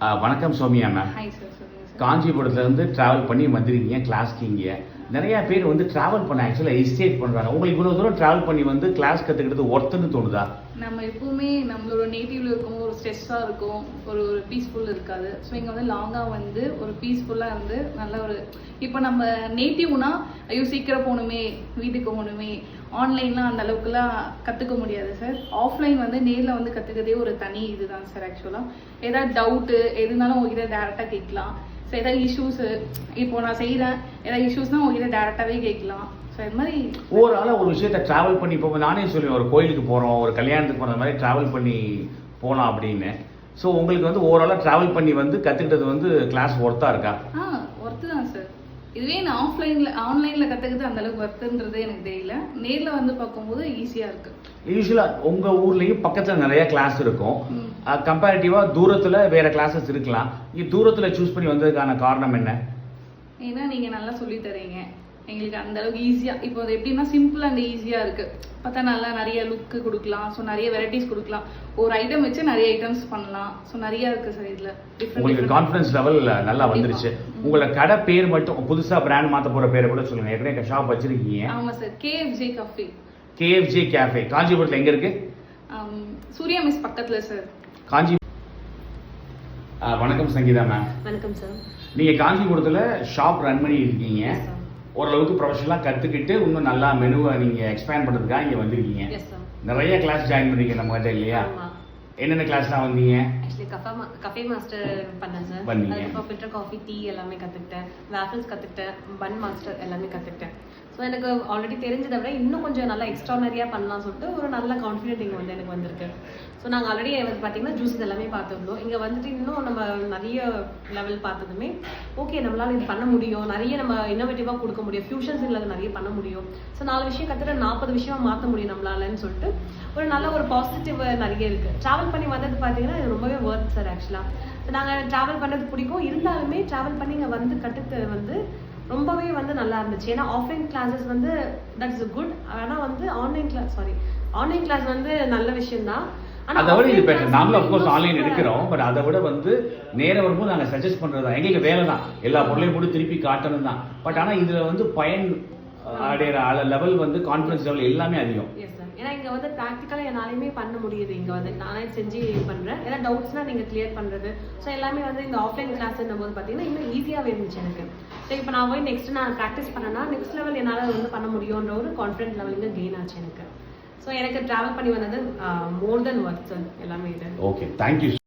வணக்கம் Soumya ma'am. Hi sir, சொல்லுங்கள் sir. காஞ்சிபுரத்துலேருந்து travel பண்ணி வந்திருக்கீங்க கிளாஸ்க்கு. இங்கே நிறையா பேர் வந்து ட்ராவல் பண்ண ஆக்சுவலாக ஹெசிடேட் பண்ணுறாங்க. உங்களுக்கு இவ்வளோ தூரம் ட்ராவல் பண்ணி வந்து கிளாஸ் கற்றுக்கிட்டது ஒர்த்துன்னு தோணுதா? நம்ம எப்பவுமே நம்மளோட நேட்டிவ்ல இருக்கும் ஒரு ஸ்ட்ரெஸ்ஸாக இருக்கும், ஒரு பீஸ்ஃபுல் இருக்காது. ஸோ இங்கே வந்து லாங்காக வந்து ஒரு பீஸ்ஃபுல்லாக இருந்து நல்ல ஒரு இப்போ நம்ம நேட்டிவ்னா ஐயோ சீக்கிரம் போகணுமே, வீட்டுக்கு போகணுமே, ஆன்லைன்லாம் அந்த அளவுக்குலாம் கற்றுக்க முடியாது சார். ஆஃப்லைன் வந்து நேரில் வந்து கற்றுக்கிறதே ஒரு தனி இதுதான் சார். ஆக்சுவலாக ஏதாவது டவுட்டு எதுனாலும் உங்ககிட்ட டேரெக்டாக கேட்கலாம். ஸோ ஏதாவது இஷ்யூஸு இப்போ நான் செய்கிறேன், ஏதாவது இஷ்யூஸ்னால் உங்ககிட்ட டேரெக்டாகவே கேட்கலாம். ஸோ இது மாதிரி ஓவராலாக ஒரு விஷயத்த ட்ராவல் பண்ணி இப்போ நானே சொல்லுவேன், ஒரு கோயிலுக்கு போகிறோம், ஒரு கல்யாணத்துக்கு போகிற மாதிரி ட்ராவல் பண்ணி போகலாம் அப்படின்னு. ஸோ உங்களுக்கு வந்து ஓவராலாக ட்ராவல் பண்ணி வந்து கற்றுக்கிட்டது வந்து கிளாஸ் ஒர்த்தாக இருக்கா? ஒர்த்து தான் சார். இதுவே நான் ஆன்லைனில் கற்றுக்கிறது அந்தளவுக்கு ஒர்த்துன்றது எனக்கு தெரியல. நேரில் வந்து பார்க்கும்போது ஈஸியாக இருக்குது. யூஸ்வலாக உங்கள் ஊர்லேயும் பக்கத்தில் நிறைய கிளாஸ் இருக்கும். கம்பேரிட்டிவாக தூரத்தில் வேறு கிளாஸஸ் இருக்கலாம். நீங்கள் தூரத்தில் சூஸ் பண்ணி வந்ததுக்கான காரணம் என்ன? ஏன்னா நீங்கள் நல்லா சொல்லித் தரீங்க. எங்களுக்கு அந்த அளவுக்கு ஈஸியாக இப்போ அது எப்படின்னா சிம்பிள் அண்ட் ஈஸியாக இருக்குது. பார்த்தா நல்லா நிறைய லுக்கு கொடுக்கலாம். ஸோ நிறைய வெரைட்டிஸ் கொடுக்கலாம். ஒரு ஐட்டம் வச்சு நிறைய ஐட்டம்ஸ் பண்ணலாம். ஸோ நிறைய இருக்குது சார் இதில். உங்களுக்கு கான்ஃபிடன்ஸ் லெவல் நல்லா வந்துருச்சு. உங்களை கடை பேர் மட்டும் புதுசாக பிராண்ட் மாற்ற போகிற பேரை கூட சொல்லுங்கள். ஏற்கனவே ஷாப் வச்சுருக்கீங்க. ஆமாம் சார், கேஎஃப்ஜே காஃபி. கேஎஃப்ஜே கேஃபே காஞ்சிபுரத்தில் எங்கே இருக்குது? சூர்யா மிஸ் பக்கத்தில் சார். காஞ்சி. வணக்கம் சங்கீதா மேம். வணக்கம் சார். நீங்கள் காஞ்சிபுரத்தில் ஷாப் ரன் பண்ணி இருக்கீங்க. ஓரளவுக்கு ப்ரொஃபஷனலாக கற்றுக்கிட்டு இன்னும் நல்லா மெனுவை நீங்கள் எக்ஸ்பேண்ட் பண்ணுறதுக்காக இங்கே வந்திருக்கீங்க. நிறைய கிளாஸ் ஜாயின் பண்ணிருக்கீங்க நம்ம கிட்ட இல்லையா? என்னென்ன கிளாஸ்லாம் வந்தீங்க? ஆக்சுவலி கஃபே மாஸ்டர் பண்ணேன் சார். அதுக்கப்புறம் ஃபில்டர் காஃபி, டீ எல்லாமே கற்றுக்கிட்டேன். வேஃபிள்ஸ் கற்றுக்கிட்டேன். பன் மாஸ்டர் எல்லாமே கற்றுக்கிட்டேன். ஸோ எனக்கு ஆல்ரெடி தெரிஞ்சதை விட இன்னும் கொஞ்சம் நல்லா எக்ஸ்ட்ரானரியாக பண்ணலாம்னு சொல்லிட்டு ஒரு நல்ல கான்ஃபிடென்ட் இங்கே வந்து எனக்கு வந்திருக்கு. ஸோ நாங்கள் ஆல்ரெடி வந்து பார்த்தீங்கன்னா ஜூஸஸ் எல்லாமே பார்த்துருந்தோம். இங்கே வந்துட்டு இன்னும் நம்ம நிறைய லெவல் பார்த்ததுமே ஓகே நம்மளால் இது பண்ண முடியும், நிறைய நம்ம இன்னோவேட்டிவாக கொடுக்க முடியும், ஃபியூஷன்ஸ் இல்லை நிறைய பண்ண முடியும். ஸோ 4 விஷயம் கற்றுட்டு 40 விஷயமா மாற்ற முடியும் நம்மளாலன்னு சொல்லிட்டு ஒரு நல்ல ஒரு பாசிட்டிவ் நிறைய இருக்குது. ட்ராவல் பண்ணி வந்தது பார்த்தீங்கன்னா இது ரொம்பவே ஒர்க் சார். ஆக்சுவலாக ஸோ நாங்கள் ட்ராவல் பண்ணுறது பிடிக்கும். இருந்தாலுமே ட்ராவல் பண்ணி இங்கே வந்து கற்றுக்கிறது வந்து ரொம்பவே வந்து நல்லா இருந்துச்சு. ஏன்னா ஆஃப்லைன் கிளாஸஸ் வந்து தட்ஸ் குட். ஆனால் வந்து ஆன்லைன் கிளாஸ் வந்து நல்ல விஷயம் தான். அதை விட இது பெட்டர். நாங்களும் அஃப்கோர்ஸ் ஆன்லைன் எடுக்கிறோம். பட் அதை விட வந்து நேரம் வரும்போது நாங்கள் சஜஸ்ட் பண்ணுறது தான் எங்களுக்கு வேலை தான். எல்லா பொருளையும் கூட திருப்பி காட்டணும் தான். பட் ஆனால் இதில் வந்து பயன் அடைகிற லெவல் வந்து கான்ஃபிடன்ஸ் லெவல் எல்லாமே அதிகம். ஏன்னா இங்கே வந்து ப்ராக்டிக்கலாக என்னாலையுமே பண்ண முடியுது. இங்கே வந்து நானே செஞ்சு பண்ணுறேன். ஏன்னா டவுட்ஸ்னால் நீங்கள் கிளியர் பண்ணுறது. ஸோ எல்லாமே வந்து இந்த ஆஃப்லைன் கிளாஸ்ன்னும் போது பார்த்தீங்கன்னா இன்னும் ஈஸியாகவே இருந்துச்சு எனக்கு. ஸோ இப்போ நான் போய் நெக்ஸ்ட் நான் ப்ராக்டிஸ் பண்ணேன்னா நெக்ஸ்ட் லெவல் என்னால் வந்து பண்ண முடியுன்ற ஒரு கான்ஃபிடென்ட் லெவல் இங்கே கெயின் ஆச்சு எனக்கு. ஸோ எனக்கு ட்ராவல் பண்ணி வந்தது மோர் தென் ஒர்க் சார் எல்லாமே இது. Okay, thank you.